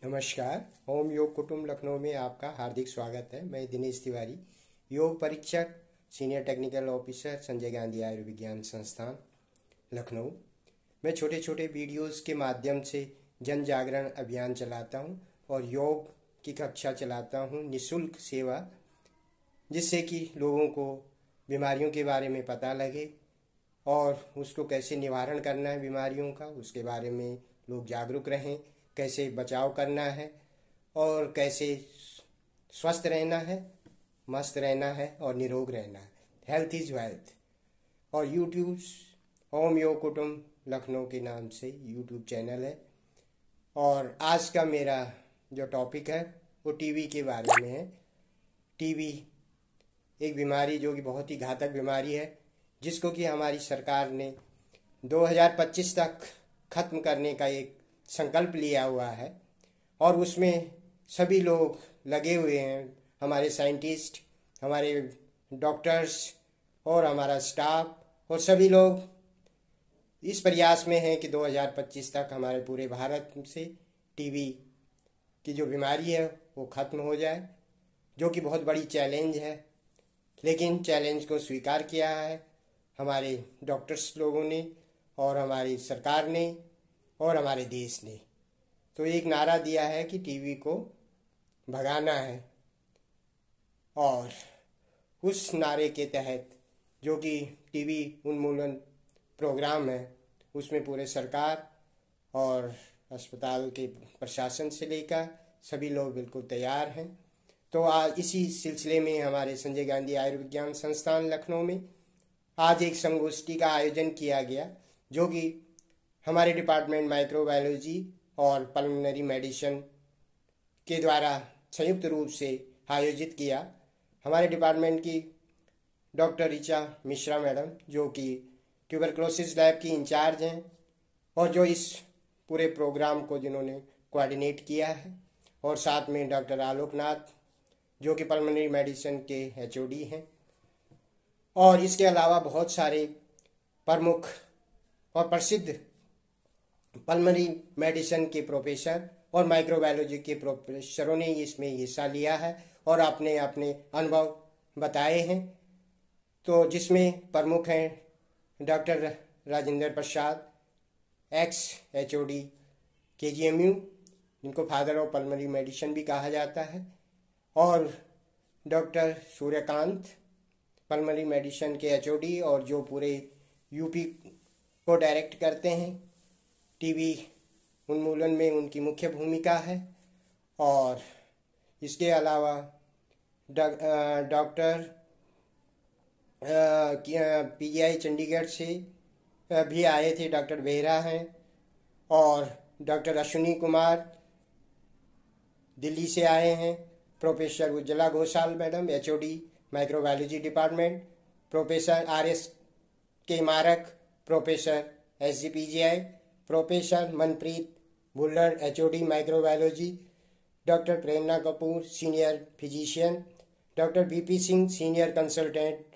नमस्कार। ओम योग कुटुंब लखनऊ में आपका हार्दिक स्वागत है। मैं दिनेश तिवारी, योग परीक्षक, senior technical officer, Sanjay Gandhi आयुर्विज्ञान संस्थान लखनऊ। मैं छोटे छोटे वीडियोस के माध्यम से जन जागरण अभियान चलाता हूं और योग की कक्षा चलाता हूं, निःशुल्क सेवा, जिससे कि लोगों को बीमारियों के बारे में पता लगे और उसको कैसे निवारण करना है बीमारियों का, उसके बारे में लोग जागरूक रहें, कैसे बचाव करना है और कैसे स्वस्थ रहना है, मस्त रहना है और निरोग रहना है। Health is wealth. और यूट्यूब ओम योग कुटुंब लखनऊ के नाम से यूट्यूब चैनल है। और आज का मेरा जो टॉपिक है वो टीबी के बारे में है। टीबी एक बीमारी जो कि बहुत ही घातक बीमारी है, जिसको कि हमारी सरकार ने 2025 तक खत्म करने का एक संकल्प लिया हुआ है और उसमें सभी लोग लगे हुए हैं। हमारे साइंटिस्ट, हमारे डॉक्टर्स और हमारा स्टाफ और सभी लोग इस प्रयास में हैं कि 2025 तक हमारे पूरे भारत से टीबी की जो बीमारी है वो ख़त्म हो जाए, जो कि बहुत बड़ी चैलेंज है। लेकिन चैलेंज को स्वीकार किया है हमारे डॉक्टर्स लोगों ने और हमारी सरकार ने और हमारे देश ने। तो एक नारा दिया है कि टीबी को भगाना है, और उस नारे के तहत जो कि टीबी उन्मूलन प्रोग्राम है, उसमें पूरे सरकार और अस्पताल के प्रशासन से लेकर सभी लोग बिल्कुल तैयार हैं। तो आज इसी सिलसिले में हमारे संजय गांधी आयुर्विज्ञान संस्थान लखनऊ में आज एक संगोष्ठी का आयोजन किया गया, जो कि हमारे डिपार्टमेंट माइक्रोबायोलॉजी और पल्मोनरी मेडिसिन के द्वारा संयुक्त रूप से आयोजित किया। हमारे डिपार्टमेंट की डॉक्टर ऋचा मिश्रा मैडम, जो कि ट्यूबरक्लोसिस लैब की इंचार्ज हैं और जो इस पूरे प्रोग्राम को जिन्होंने कोऑर्डिनेट किया है, और साथ में डॉक्टर आलोकनाथ, जो कि पल्मोनरी मेडिसिन के एचओडी हैं, और इसके अलावा बहुत सारे प्रमुख और प्रसिद्ध पल्मोनरी मेडिसिन के प्रोफेसर और माइक्रोबायोलॉजी के प्रोफेसरों ने इसमें हिस्सा लिया है और अपने अपने अनुभव बताए हैं। तो जिसमें प्रमुख हैं doctor Rajendra Prasad, x HOD KGMU, जिनको फादर ऑफ पल्मोनरी मेडिसिन भी कहा जाता है, और डॉक्टर सूर्यकांत, पल्मोनरी मेडिसिन के एचओडी और जो पूरे यूपी को डायरेक्ट करते हैं। टीबी उन्मूलन में उनकी मुख्य भूमिका है। और इसके अलावा डॉक्टर पीजीआई चंडीगढ़ से भी आए थे, डॉक्टर बेहरा हैं, और डॉक्टर अश्विनी कुमार दिल्ली से आए हैं, professor Ujjwala Ghoshal madam HOD microbiology department, professor R S. K Marak, professor SGPGI, professor Manpreet Bhullar HOD microbiology, doctor Prerna Kapoor senior physician, doctor BP Singh senior consultant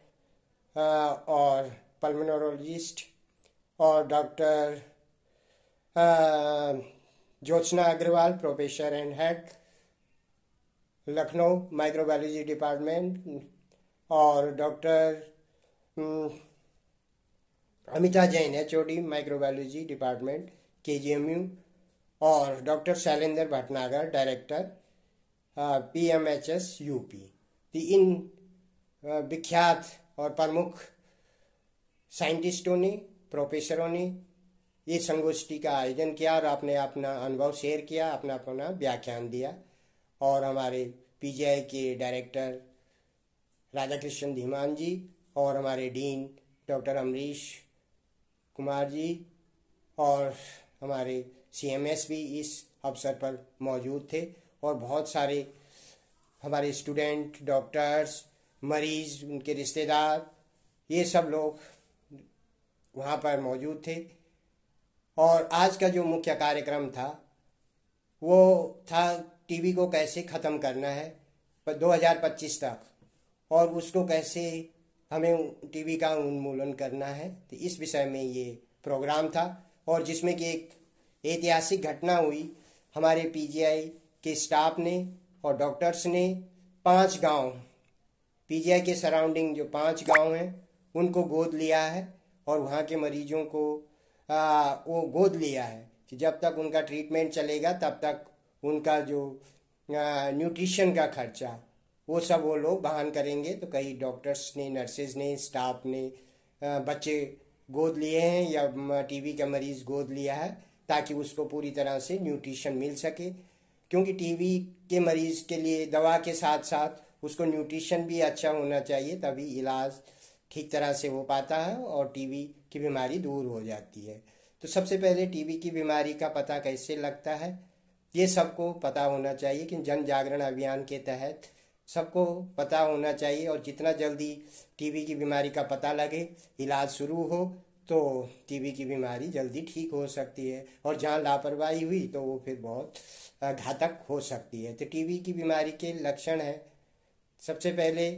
और पल्मोनोलॉजिस्ट, और doctor Jyotsna Agarwal professor and head Lucknow microbiology department, और doctor Amita Jain HOD microbiology department KGMU, और doctor Shailendra Bhatnagar director PMHS UP. इन विख्यात और प्रमुख साइंटिस्टों ने, प्रोफेसरों ने ये संगोष्ठी का आयोजन किया और आपने अपना अनुभव शेयर किया, अपना अपना व्याख्यान दिया। और हमारे पीजीआई के डायरेक्टर राधाकृष्ण धीमान जी और हमारे डीन डॉक्टर अमरीश कुमार जी और हमारे सीएमएस भी इस अवसर पर मौजूद थे, और बहुत सारे हमारे स्टूडेंट, डॉक्टर्स, मरीज, उनके रिश्तेदार, ये सब लोग वहाँ पर मौजूद थे। और आज का जो मुख्य कार्यक्रम था वो था टीबी को कैसे ख़त्म करना है 2025 तक, और उसको कैसे हमें टीबी का उन्मूलन करना है। तो इस विषय में ये प्रोग्राम था, और जिसमें कि एक ऐतिहासिक घटना हुई हमारे पीजीआई के स्टाफ ने और डॉक्टर्स ने 5 गांव, पीजीआई के सराउंडिंग जो 5 गांव हैं उनको गोद लिया है और वहाँ के मरीजों को वो गोद लिया है कि जब तक उनका ट्रीटमेंट चलेगा तब तक उनका जो न्यूट्रिशन का खर्चा वो सब वो लोग वहन करेंगे। तो कई डॉक्टर्स ने, नर्सेज ने, स्टाफ ने बच्चे गोद लिए हैं या टीबी का मरीज़ गोद लिया है ताकि उसको पूरी तरह से न्यूट्रिशन मिल सके, क्योंकि टीबी के मरीज़ के लिए दवा के साथ साथ उसको न्यूट्रिशन भी अच्छा होना चाहिए, तभी इलाज ठीक तरह से हो पाता है और टीबी की बीमारी दूर हो जाती है। तो सबसे पहले टीबी की बीमारी का पता कैसे लगता है ये सबको पता होना चाहिए कि जन जागरण अभियान के तहत सबको पता होना चाहिए और जितना जल्दी टीबी की बीमारी का पता लगे, इलाज शुरू हो तो टीबी की बीमारी जल्दी ठीक हो सकती है और जहाँ लापरवाही हुई तो वो फिर बहुत घातक हो सकती है। तो टीबी की बीमारी के लक्षण है, सबसे पहले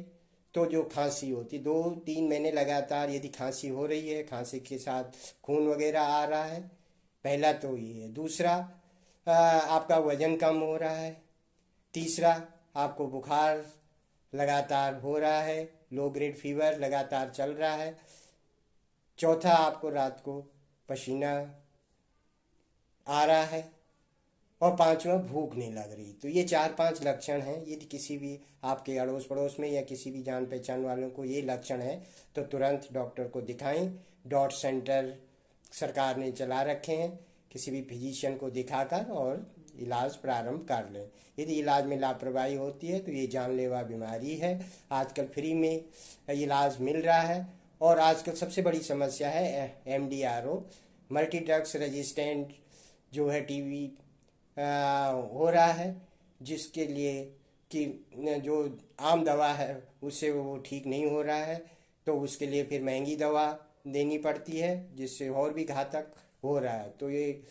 तो जो खांसी होती, 2-3 महीने लगातार यदि खांसी हो रही है, खांसी के साथ खून वगैरह आ रहा है, पहला तो ये है। दूसरा, आपका वजन कम हो रहा है। तीसरा, आपको बुखार लगातार हो रहा है, लो ग्रेड फीवर लगातार चल रहा है। चौथा, आपको रात को पसीना आ रहा है। और पांचवा, भूख नहीं लग रही। तो ये 4-5 लक्षण हैं। यदि किसी भी आपके अड़ोस पड़ोस में या किसी भी जान पहचान वालों को ये लक्षण है तो तुरंत डॉक्टर को दिखाएं। डॉट सेंटर सरकार ने चला रखे हैं, किसी भी फिजिशियन को दिखाकर और इलाज प्रारंभ कर लें। यदि इलाज में लापरवाही होती है तो ये जानलेवा बीमारी है। आजकल फ्री में इलाज मिल रहा है और आजकल सबसे बड़ी समस्या है MDRO, मल्टी ड्रग्स रेजिस्टेंट जो है टीबी हो रहा है, जिसके लिए कि जो आम दवा है उससे वो ठीक नहीं हो रहा है, तो उसके लिए फिर महंगी दवा देनी पड़ती है जिससे और भी घातक हो रहा है। तो ये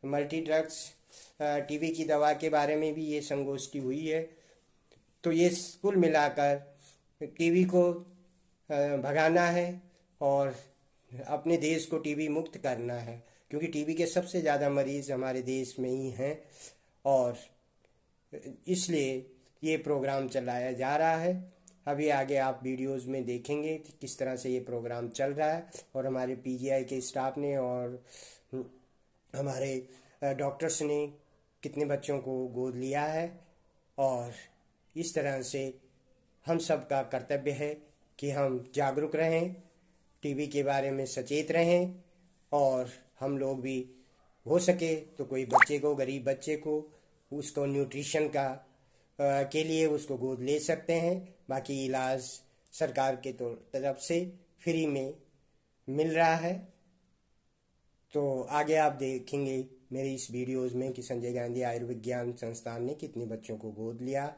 मल्टी ड्रग्स टीबी की दवा के बारे में भी ये संगोष्ठी हुई है। तो ये कुल मिलाकर टीबी को भगाना है और अपने देश को टीबी मुक्त करना है, क्योंकि टीबी के सबसे ज़्यादा मरीज़ हमारे देश में ही हैं और इसलिए ये प्रोग्राम चलाया जा रहा है। अभी आगे आप वीडियोस में देखेंगे कि किस तरह से ये प्रोग्राम चल रहा है और हमारे पीजीआई के स्टाफ ने और हमारे डॉक्टर्स ने कितने बच्चों को गोद लिया है। और इस तरह से हम सब का कर्तव्य है कि हम जागरूक रहें, टीबी के बारे में सचेत रहें और हम लोग भी हो सके तो कोई बच्चे को, गरीब बच्चे को, उसको न्यूट्रिशन का के लिए उसको गोद ले सकते हैं। बाकी इलाज सरकार के तरफ से फ्री में मिल रहा है। तो आगे आप देखेंगे मेरी इस वीडियोस में कि संजय गांधी आयुर्विज्ञान संस्थान ने कितने बच्चों को गोद लिया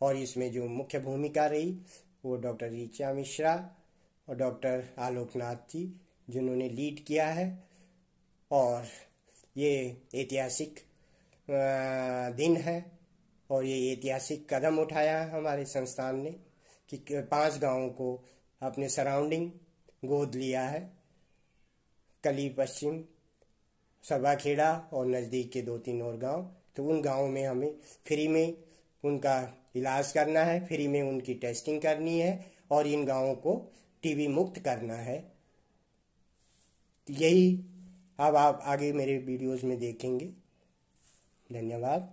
और इसमें जो मुख्य भूमिका रही वो डॉक्टर ऋचा मिश्रा और डॉक्टर आलोकनाथ जी जिन्होंने लीड किया है। और ये ऐतिहासिक दिन है और ये ऐतिहासिक कदम उठाया हमारे संस्थान ने कि 5 गांवों को अपने सराउंडिंग गोद लिया है। कली पश्चिम, सभाखेड़ा और नज़दीक के 2-3 और गांव। तो उन गांवों में हमें फ्री में उनका इलाज करना है, फ्री में उनकी टेस्टिंग करनी है और इन गांवों को टीबी मुक्त करना है। यही अब आप आगे मेरे वीडियोस में देखेंगे। धन्यवाद।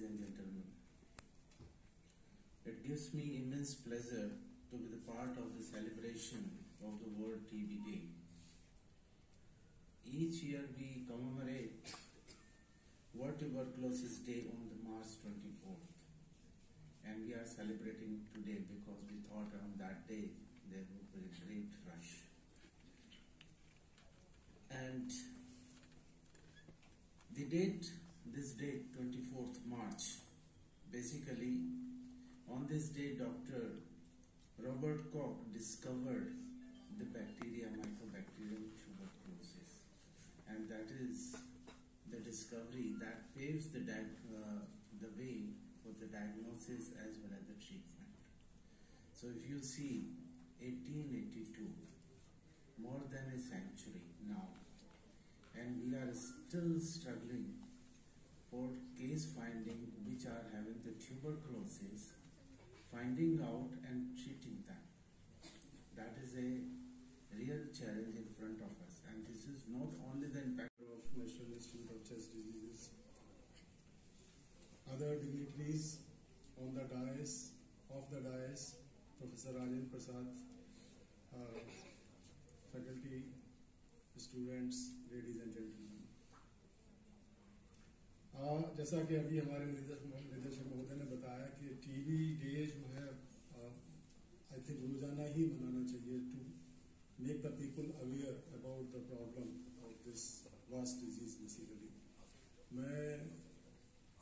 and gentlemen. It gives me immense pleasure to be the part of the celebration of the World TB Day. Each year we commemorate World Tuberculosis Day on the March 24th. And we are celebrating today because we thought on that day there would be a great rush. And the date, this date, 24th March, basically on this day Dr. Robert Koch discovered the bacteria, Mycobacterium tuberculosis, and that is the discovery that paves the way for the diagnosis as well as the treatment. So if you see 1882, more than a century now, and we are still struggling for case finding which are having the tuberculosis, finding out and treating them. That is a real challenge in front of us, and this is not only the impact of National Institute of Chest Diseases, other dignitaries on the dais, Professor Rajendra Prasad, faculty, students, ladies and gentlemen. जैसा कि अभी हमारे निदेशक महोदय ने बताया कि TB day जो है आई थिंक रोजाना ही मनाना चाहिए to make the people aware about the problem of this vast disease basically. मैं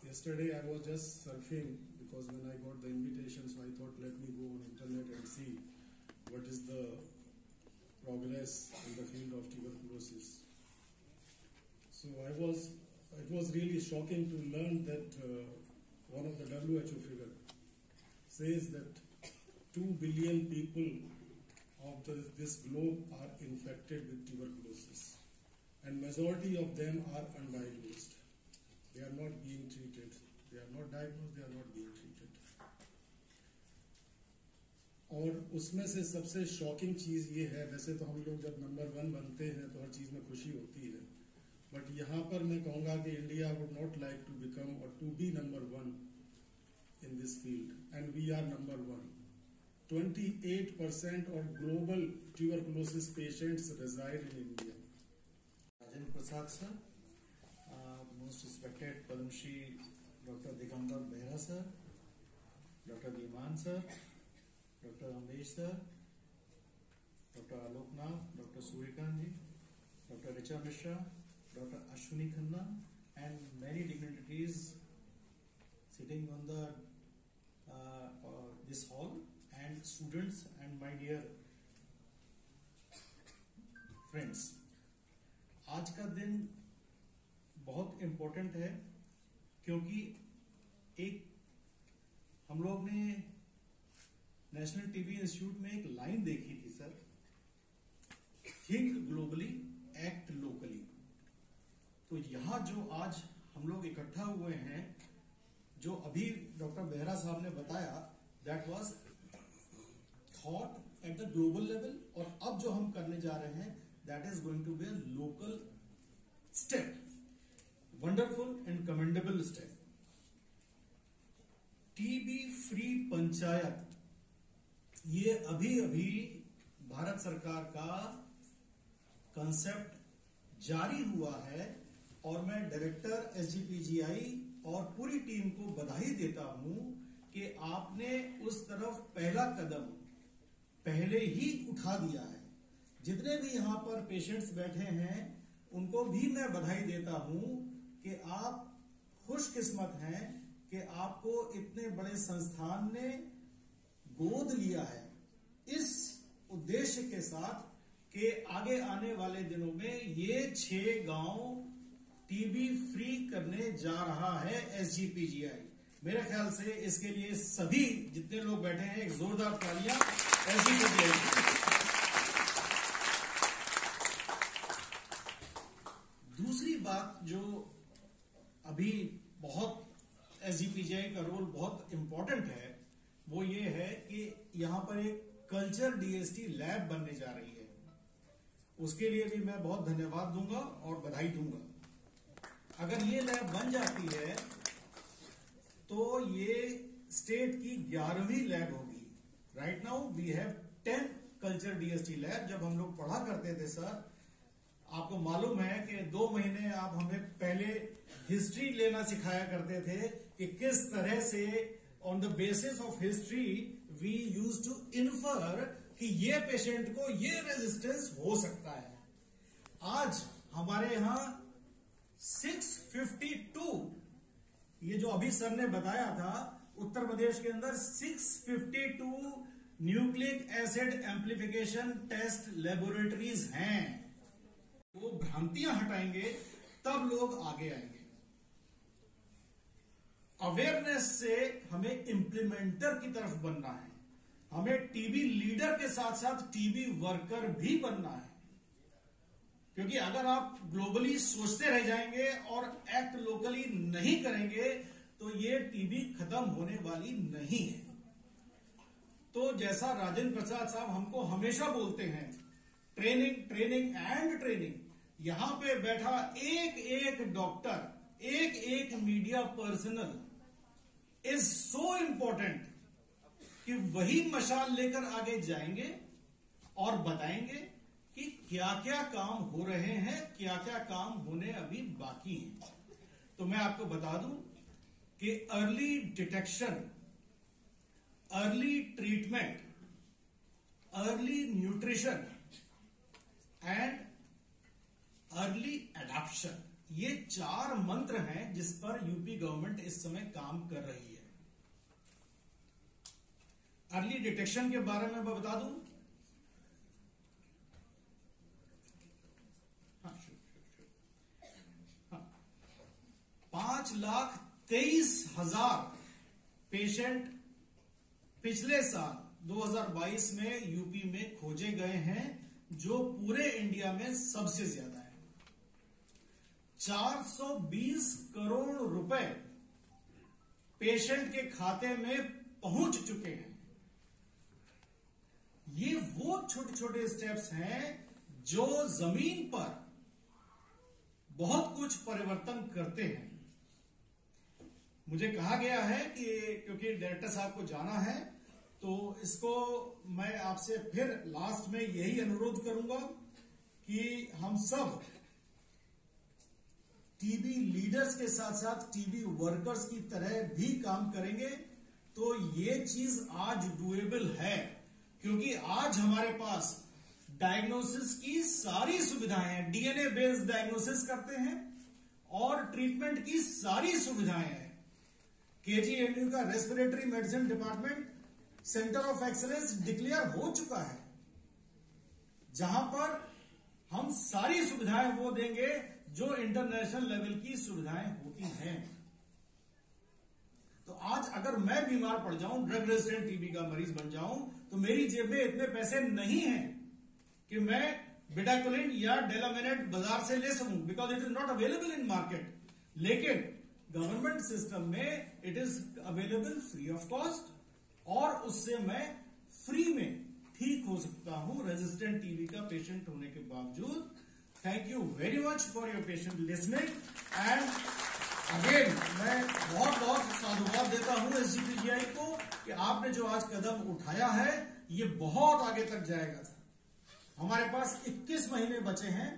yesterday I was just surfing because when I got the invitation, so I thought let me go on internet and see what is the progress in the field of tuberculosis. So it was really shocking to learn that one of the WHO figure says that 2 billion people of this globe are infected with tuberculosis, and majority of them are undiagnosed. They are not being treated. They are not diagnosed. They are not being treated. और उसमें से सबसे shocking चीज ये है, वैसे तो हम लोग जब नंबर 1 बनते हैं तो हर चीज में खुशी होती है, बट यहाँ पर मैं कहूँगा कि India would not like to become or to be number 1 in this field, and we are number 1. 28% of global tuberculosis patients reside in India. Rajendra Prasad sir, most respected Padma Shri Dr. Digambar Behra sir, Dr. Dhiman sir, Dr. Ambesh sir, Dr. Alok Nath, Dr. Suryakant ji, Dr. Richa Mishra, Dr. Ashwini Khanna, and many dignitaries sitting on the this hall, and students and my dear friends. आज का दिन बहुत important है क्योंकि एक हम लोग ने नेशनल टीबी इंस्टीट्यूट में एक लाइन देखी थी sir, think globally act locally. तो यहाँ जो आज हम लोग इकट्ठा हुए हैं, जो अभी डॉक्टर बेहरा साहब ने बताया, that was thought at the global level, और अब जो हम करने जा रहे हैं that is going to be a local step. Wonderful and commendable step. TB free panchayat, ये अभी अभी भारत सरकार का कंसेप्ट जारी हुआ है, और मैं डायरेक्टर एसजीपीजीआई और पूरी टीम को बधाई देता हूं कि आपने उस तरफ पहला कदम पहले ही उठा दिया है. जितने भी यहां पर पेशेंट्स बैठे हैं उनको भी मैं बधाई देता हूं कि आप खुशकिस्मत हैं कि आपको इतने बड़े संस्थान ने गोद लिया है इस उद्देश्य के साथ कि आगे आने वाले दिनों में ये 6 गांव टीबी फ्री करने जा रहा है एसजीपीजीआई. मेरे ख्याल से इसके लिए सभी जितने लोग बैठे हैं एक जोरदार तालियां एसजीपीजीआई. दूसरी बात जो अभी बहुत एसजीपीजीआई का रोल बहुत इंपॉर्टेंट है, वो ये है कि यहां पर एक कल्चर डीएसटी लैब बनने जा रही है. उसके लिए भी मैं बहुत धन्यवाद दूंगा और बधाई दूंगा. अगर ये लैब बन जाती है तो ये स्टेट की 11वीं लैब होगी। Right now we have 10 culture DST lab. जब हम लोग पढ़ा करते थे सर, आपको मालूम है कि 2 महीने आप हमें पहले हिस्ट्री लेना सिखाया करते थे कि किस तरह से on the basis of history we use to infer कि ये पेशेंट को ये रेजिस्टेंस हो सकता है। आज हमारे यहां 652, ये जो अभी सर ने बताया था, उत्तर प्रदेश के अंदर 652 nucleic acid amplification test laboratories हैं। वो भ्रांतियां हटाएंगे तब लोग आगे आएंगे। अवेयरनेस से हमें इंप्लीमेंटर की तरफ बनना है। हमें टीबी लीडर के साथ साथ टीबी वर्कर भी बनना है, क्योंकि अगर आप ग्लोबली सोचते रह जाएंगे और एक्ट लोकली नहीं करेंगे तो ये टीबी खत्म होने वाली नहीं है। तो जैसा राजेंद्र प्रसाद साहब हमको हमेशा बोलते हैं, ट्रेनिंग ट्रेनिंग एंड ट्रेनिंग। यहां पे बैठा एक एक डॉक्टर, एक एक media personal is so important कि वही मशाल लेकर आगे जाएंगे और बताएंगे कि क्या क्या काम हो रहे हैं, क्या क्या काम होने अभी बाकी हैं। तो मैं आपको बता दूं कि early detection, early treatment, early nutrition and early adoption, ये 4 मंत्र हैं जिस पर यूपी गवर्नमेंट इस समय काम कर रही है। अर्ली डिटेक्शन के बारे में मैं बता दूं, हाँ, 5,23,000 पेशेंट पिछले साल 2022 में यूपी में खोजे गए हैं, जो पूरे इंडिया में सबसे ज्यादा है। 420 करोड़ रुपए पेशेंट के खाते में पहुंच चुके हैं। ये वो छोटे छोटे स्टेप्स हैं जो जमीन पर बहुत कुछ परिवर्तन करते हैं। मुझे कहा गया है कि क्योंकि डायरेक्टर साहब को जाना है, तो इसको मैं आपसे फिर लास्ट में यही अनुरोध करूंगा कि हम सब टीबी लीडर्स के साथ साथ टीबी वर्कर्स की तरह भी काम करेंगे तो ये चीज आज डुएबल है, क्योंकि आज हमारे पास डायग्नोसिस की सारी सुविधाएं हैं। डीएनए बेस्ड डायग्नोसिस करते हैं और ट्रीटमेंट की सारी सुविधाएं हैं। केजीएमयू का respiratory medicine department centre of excellence declare हो चुका है, जहां पर हम सारी सुविधाएं वो देंगे जो इंटरनेशनल लेवल की सुविधाएं होती हैं। तो आज अगर मैं बीमार पड़ जाऊं, ड्रग रेजिस्टेंट टीबी का मरीज बन जाऊं, तो मेरी जेब में इतने पैसे नहीं हैं कि मैं बिडाकोलिन या डेलामिनेट बाजार से ले सकूं, because it is not available in market. लेकिन गवर्नमेंट सिस्टम में it is available free of cost, और उससे मैं फ्री में ठीक हो सकता हूं रेजिस्टेंट टीबी का पेशेंट होने के बावजूद। Thank you very much for your patient listening and again मैं बहुत बहुत साधुवाद देता हूं एसजीपीजीआई को कि आपने जो आज कदम उठाया है ये बहुत आगे तक जाएगा। हमारे पास 21 महीने बचे हैं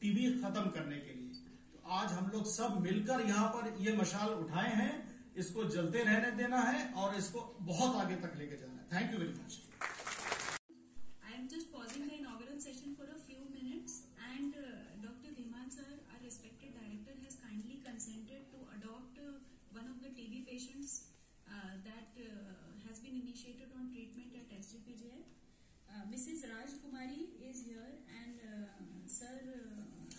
टीबी खत्म करने के लिए, तो आज हम लोग सब मिलकर यहां पर ये मशाल उठाए हैं, इसको जलते रहने देना है और इसको बहुत आगे तक लेके जाना है। Thank you very much. I am just pausing the inaugural session for a few minutes, and Dr. Dhiman sir, our respected director, has kindly consented to adopt one of the TB patients that has been initiated on treatment at SGPGI. Mrs. Raj Kumari is here, and sir,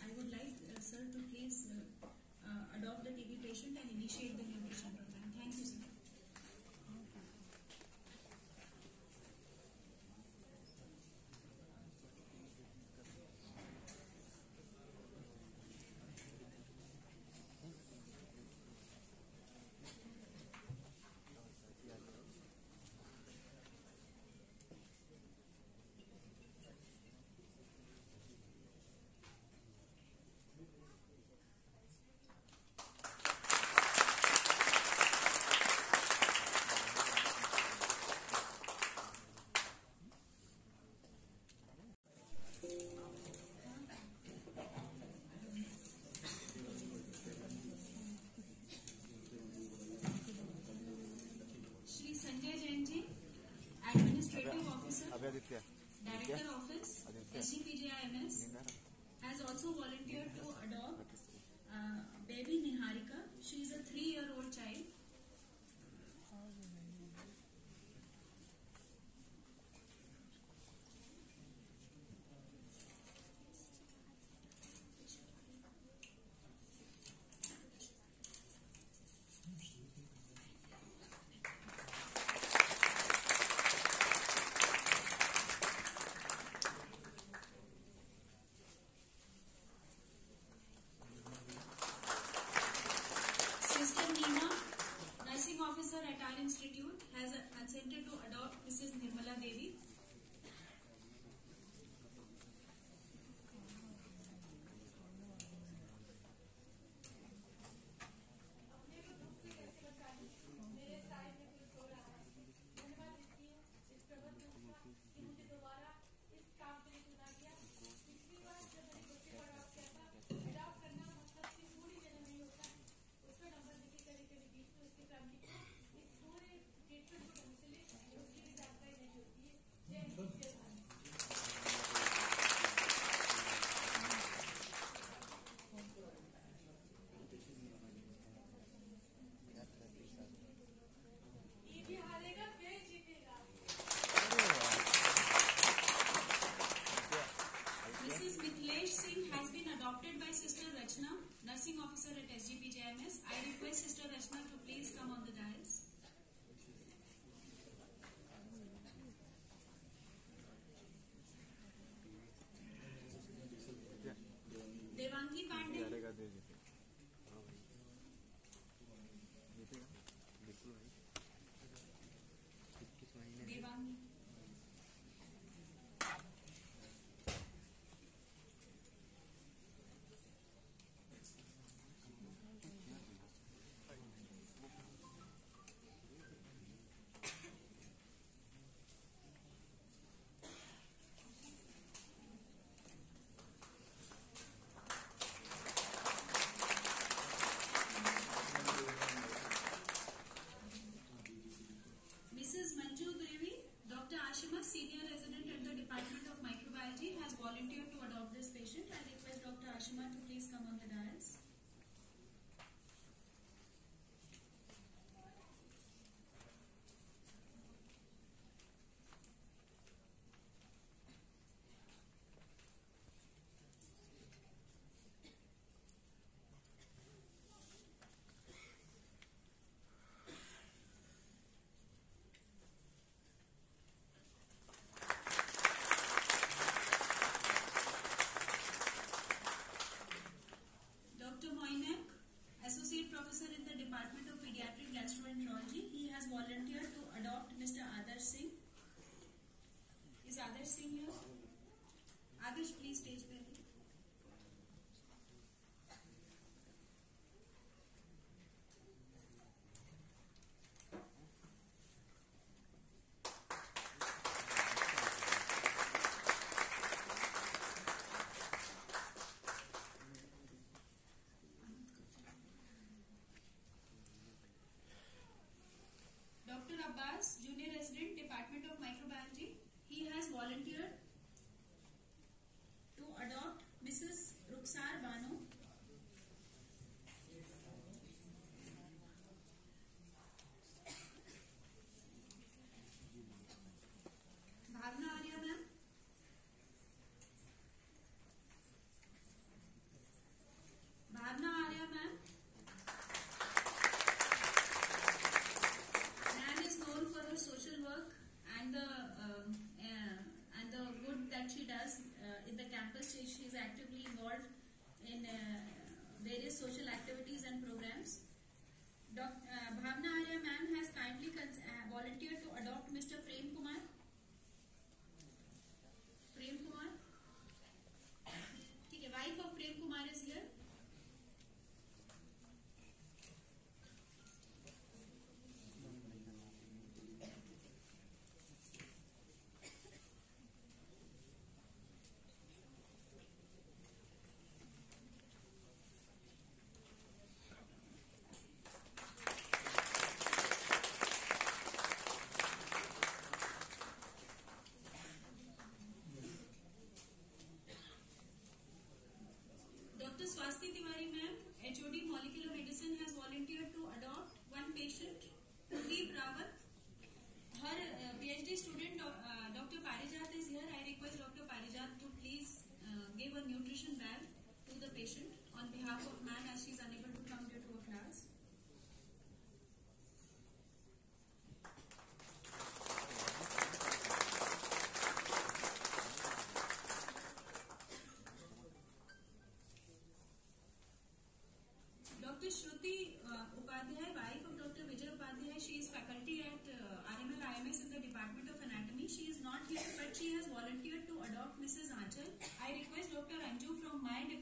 I would like sir to please adopt the TB patient and initiate the new patient program. Thank you, sir. Director Office, SGPJIMS, has also volunteered to adopt baby Niharika. She is a 3-year-old child. Sister Neema, nursing officer at our institute, has consented to adopt Mrs. Nirmala Devi. Mrs. Mithilesh Singh has been adopted by Sister Rachna, nursing officer at SGPJIMS. I request Sister Rachna to please come on the dais. Devangi Pandey. Devangi. Mrs. Manju Devi, Dr. Ashima, senior resident at the Department of Microbiology, has volunteered to adopt this patient. I request Dr. Ashima to please come on the dais. Dr. Moinek, Associate Professor in the Department of Pediatric Gastroenterology, he has volunteered to adopt Mr. Adarsh Singh. Is Adarsh Singh here? Adarsh, please stage पे आइए. Dr. Abbas, Junior Resident, Department of Microbiology, he has volunteered to adopt Mrs. Ruksar Banu. Bhavna Arya ma'am. Bhavna Arya ma'am. Ma'am is known for her social work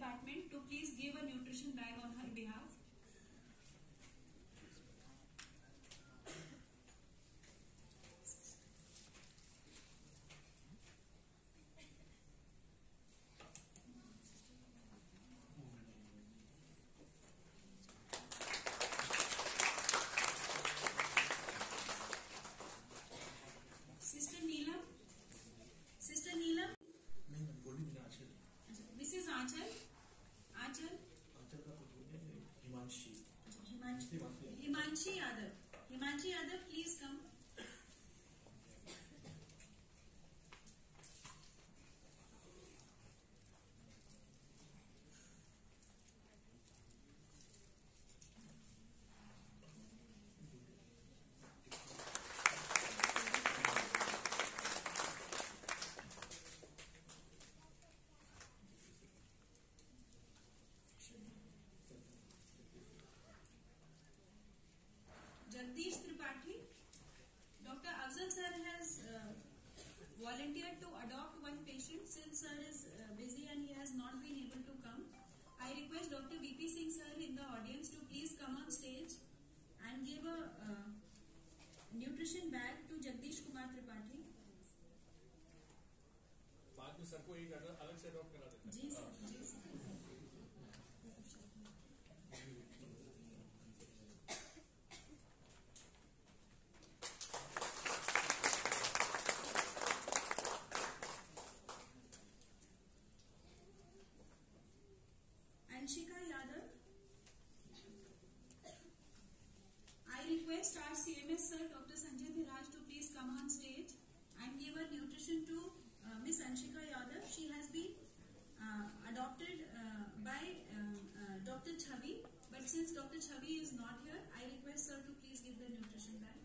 department to please give a nutrition bag on her behalf. Sister Neelam. Sister Neelam. नहीं मैं बोली नहीं आंचल Mrs. Aanchal. Aanchal. आंचल का तो बोल गया Himanshi Himanshi Yadav. Himanshi Yadav, please come. Jagdish Tripathi. Dr. Afzal sir has volunteered to adopt one patient since sir is busy and he has not been able to come. I request Dr. VP Singh sir in the audience to please come on stage and give a nutrition bag to Jagdish Kumar Tripathi. बाद में sir को एक अलग से adopt करा देते हैं। जी सर, जी sir. Anshika Yadav. I request our CMS sir, Dr. Sanjay Dhiraj, to please come on stage and give her nutrition to Miss Anshika Yadav. She has been adopted by Dr. Chavi, but since Dr. Chavi is not here, I request sir to please give the nutrition bag.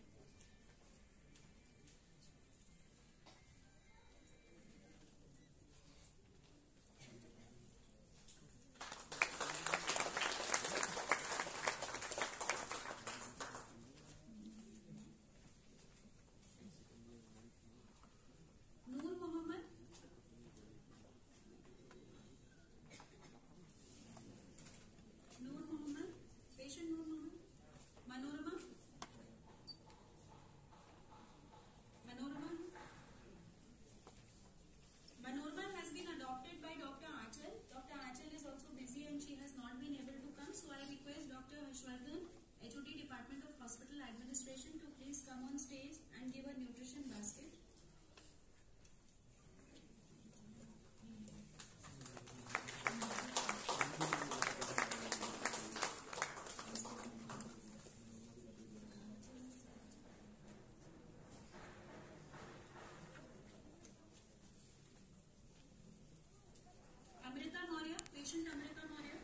Noor Mohammed. Noor Mohammed. Patient Noor Mohammed. Manorama. Manorama. Manorama has been adopted by Dr. Aanchal. Dr. Aanchal is also busy and she has not been able to come. So I request Dr. Harshvardhan, HOD Department of Hospital Administration, to please come on stage and give a nutrition basket. Amrita Maurya, patient Amrita Maurya.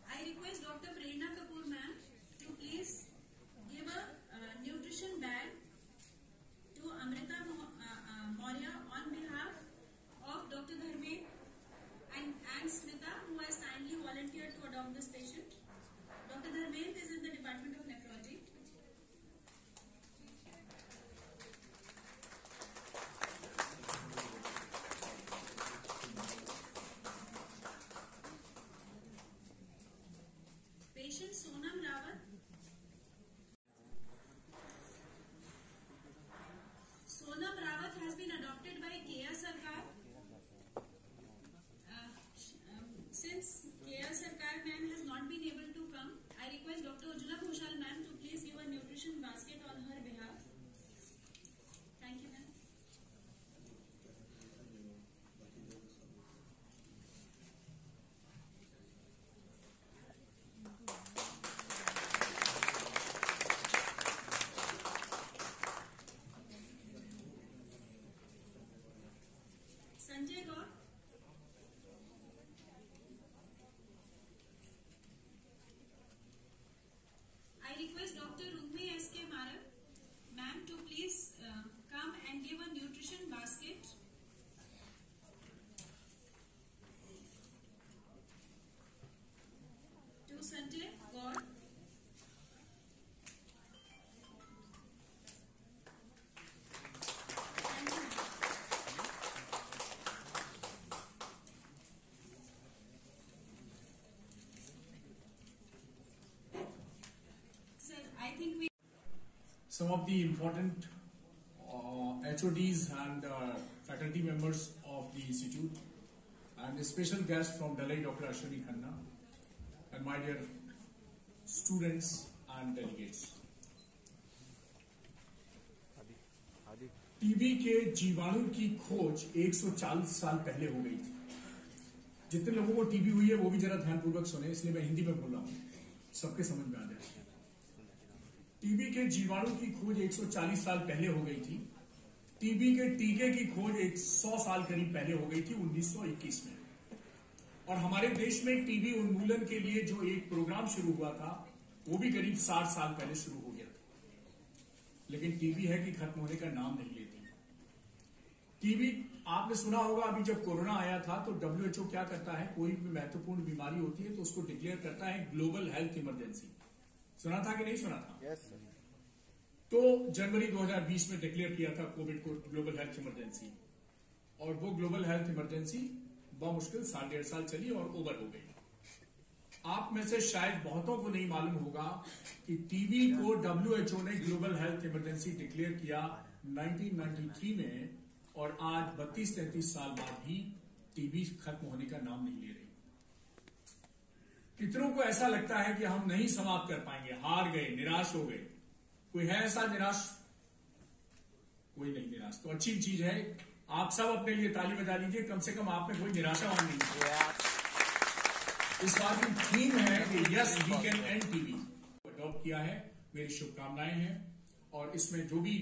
I request Dr. Prerna Kapoor ma'am to please give a nutrition bag to Amrita Maurya on behalf of Dr. Dharmen and Smita, who has kindly volunteered to adopt this patient. Dr. Dharmen is in the Department of Nephrology. Patient Sonam Rawat. Sonam Rawat has been adopted by Kea Sarkar. Since Kea Sarkar ma'am has not been able to come, I request Dr. Ujjwala Ghoshal ma'am to please give a nutrition basket on her behalf. Thank you ma'am. Sanjay Gaur. I request Dr. Rukmi S.K. Marak, ma'am, to please come and give a nutrition basket to Sanjay Gaur. some of the important HODs and faculty members of the institute, and a special guest from Delhi, Dr. Ashwini Khanna, and my dear students and delegates. TB के जीवाणु की खोज 140 साल पहले हो गई थी। जितने लोगों को टीबी हुई है वो भी जरा ध्यानपूर्वक सुने, इसलिए मैं हिंदी में बोल रहा हूं, सबके समझ में आ जाए। टीबी के जीवाणु की खोज 140 साल पहले हो गई थी। टीबी के टीके की खोज 100 साल करीब पहले हो गई थी, 1921 में। और हमारे देश में टीबी उन्मूलन के लिए जो एक प्रोग्राम शुरू हुआ था वो भी करीब 60 साल पहले शुरू हो गया था। लेकिन टीबी है कि खत्म होने का नाम नहीं लेती। टीबी आपने सुना होगा, अभी जब कोरोना आया था तो WHO क्या करता है, कोई भी महत्वपूर्ण बीमारी होती है तो उसको डिक्लेयर करता है ग्लोबल हेल्थ इमरजेंसी। सुना था कि नहीं सुना था? Yes sir. तो जनवरी 2020 में डिक्लेयर किया था कोविड को ग्लोबल हेल्थ इमरजेंसी, और वो ग्लोबल हेल्थ इमरजेंसी मुश्किल 1.5 साल चली और ओवर हो गई। आप में से शायद बहुतों को नहीं मालूम होगा कि टीबी को WHO ने ग्लोबल हेल्थ इमरजेंसी डिक्लेयर किया 1993 में, और आज 32-33 साल बाद भी टीबी खत्म होने का नाम नहीं ले रही। कितनों को ऐसा लगता है कि हम नहीं समाप्त कर पाएंगे, हार गए, निराश हो गए? कोई है ऐसा निराश? कोई नहीं निराश। तो अच्छी चीज है, आप सब अपने लिए ताली बजा लीजिए, कम से कम आप में कोई निराशावान नहीं है। इस बार की थीम है कि yes we can end TB, adopt किया है। मेरी शुभकामनाएं हैं, और इसमें जो भी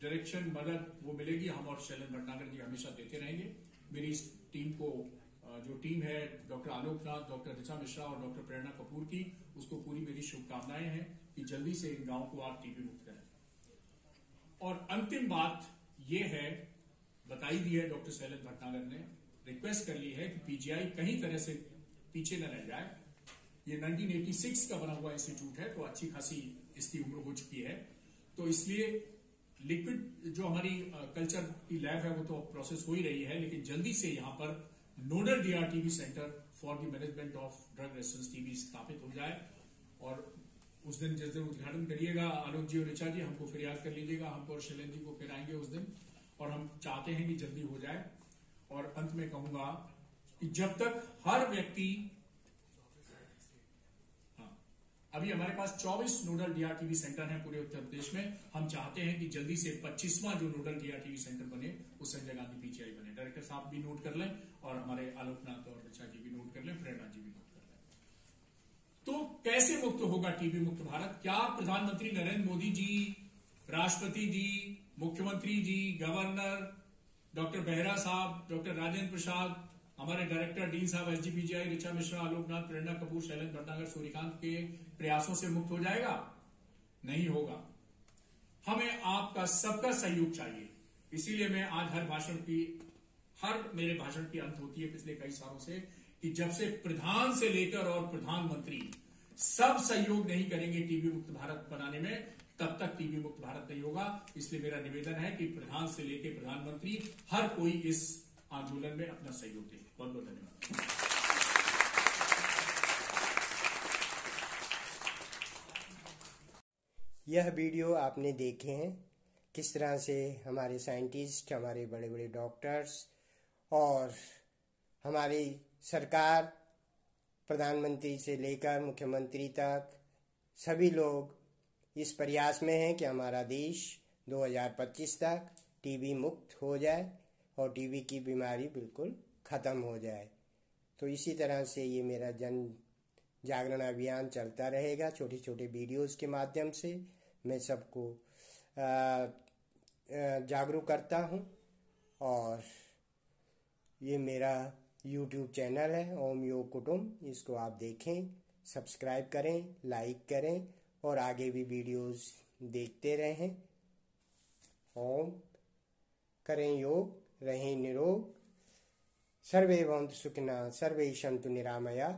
डायरेक्शन मदद वो मिलेगी, हम और शैलेंद्र भटनागर जी हमेशा देते रहेंगे। मेरी इस टीम को, जो टीम है डॉक्टर आलोकनाथ, डॉक्टर ऋचा मिश्रा और डॉक्टर प्रेरणा कपूर की, उसको पूरी मेरी शुभकामनाएं हैं कि जल्दी से इन गांव को आप टीबी मुक्त करें। और अंतिम बात ये है, बताई दी है डॉक्टर शैलेंद्र भटनागर ने, रिक्वेस्ट कर ली है कि पीजीआई कहीं तरह से पीछे न रह जाए। ये 1986 का बना हुआ इंस्टीट्यूट है, तो अच्छी खासी इसकी उम्र हो चुकी है। तो इसलिए लिक्विड जो हमारी कल्चर की लैब है वो तो प्रोसेस हो ही रही है, लेकिन जल्दी से यहाँ पर nodal DRTB centre for the management of drug resistance TB स्थापित हो जाए। और उस दिन जिस दिन उद्घाटन करिएगा, आलोक जी और ऋचा जी हमको फिर याद कर लीजिएगा, हमको और शैलेंद्र जी को फिर आएंगे उस दिन, और हम चाहते हैं कि जल्दी हो जाए। और अंत में कहूंगा कि जब तक हर व्यक्ति, अभी हमारे पास 24 नोडल DRTB सेंटर हैं पूरे उत्तर प्रदेश में। हम चाहते हैं कि जल्दी से 25वां जो नोडल DRTB सेंटर बने वो संजय गांधी पीजीआई बने। डायरेक्टर साहब भी नोट कर लें, और हमारे आलोकनाथ और ऋचा जी भी नोट कर लें, प्रेरणा जी भी नोट कर लें। तो कैसे मुक्त होगा टीबी मुक्त भारत? क्या प्रधानमंत्री नरेंद्र मोदी जी, राष्ट्रपति जी, मुख्यमंत्री जी, गवर्नर, डॉक्टर बेहरा साहब, डॉक्टर राजेंद्र प्रसाद, हमारे डायरेक्टर डीन साहब SGPGI, ऋचा मिश्रा, आलोकनाथ, प्रेरणा कपूर, शैलेंद्र भटनागर, सूर्यकांत के प्रयासों से मुक्त हो जाएगा? नहीं होगा। हमें आपका सबका सहयोग चाहिए। इसीलिए मैं आज हर मेरे भाषण की अंत होती है पिछले कई सालों से कि जब से प्रधान से लेकर और प्रधानमंत्री सब सहयोग नहीं करेंगे टीबी मुक्त भारत बनाने में, तब तक टीबी मुक्त भारत नहीं होगा। इसलिए मेरा निवेदन है कि प्रधान से लेकर प्रधानमंत्री हर कोई इस आंदोलन में अपना सहयोग दे। बहुत बहुत धन्यवाद। यह वीडियो आपने देखे हैं किस तरह से हमारे साइंटिस्ट, हमारे बड़े बड़े डॉक्टर्स और हमारी सरकार, प्रधानमंत्री से लेकर मुख्यमंत्री तक सभी लोग इस प्रयास में हैं कि हमारा देश 2025 तक टीबी मुक्त हो जाए और टीबी की बीमारी बिल्कुल ख़त्म हो जाए। तो इसी तरह से ये मेरा जन जागरण अभियान चलता रहेगा। छोटे छोटे वीडियोस के माध्यम से मैं सबको जागरूक करता हूँ। और ये मेरा YouTube चैनल है ओम योग कुटुंब, इसको आप देखें, सब्सक्राइब करें, लाइक करें और आगे भी वीडियोस देखते रहें। ओम करें योग, रहें निरोग, सर्वे भवन्तु सुखिनः, सर्वे सन्तु निरामया,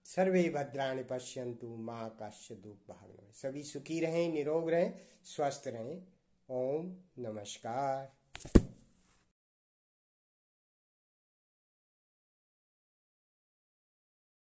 सर्वे भद्राणि पश्यन्तु मां कश्चित् दुःख भाग् भवेत्। सभी सुखी रहें, निरोग रहें, स्वस्थ रहें। ओम नमस्कार।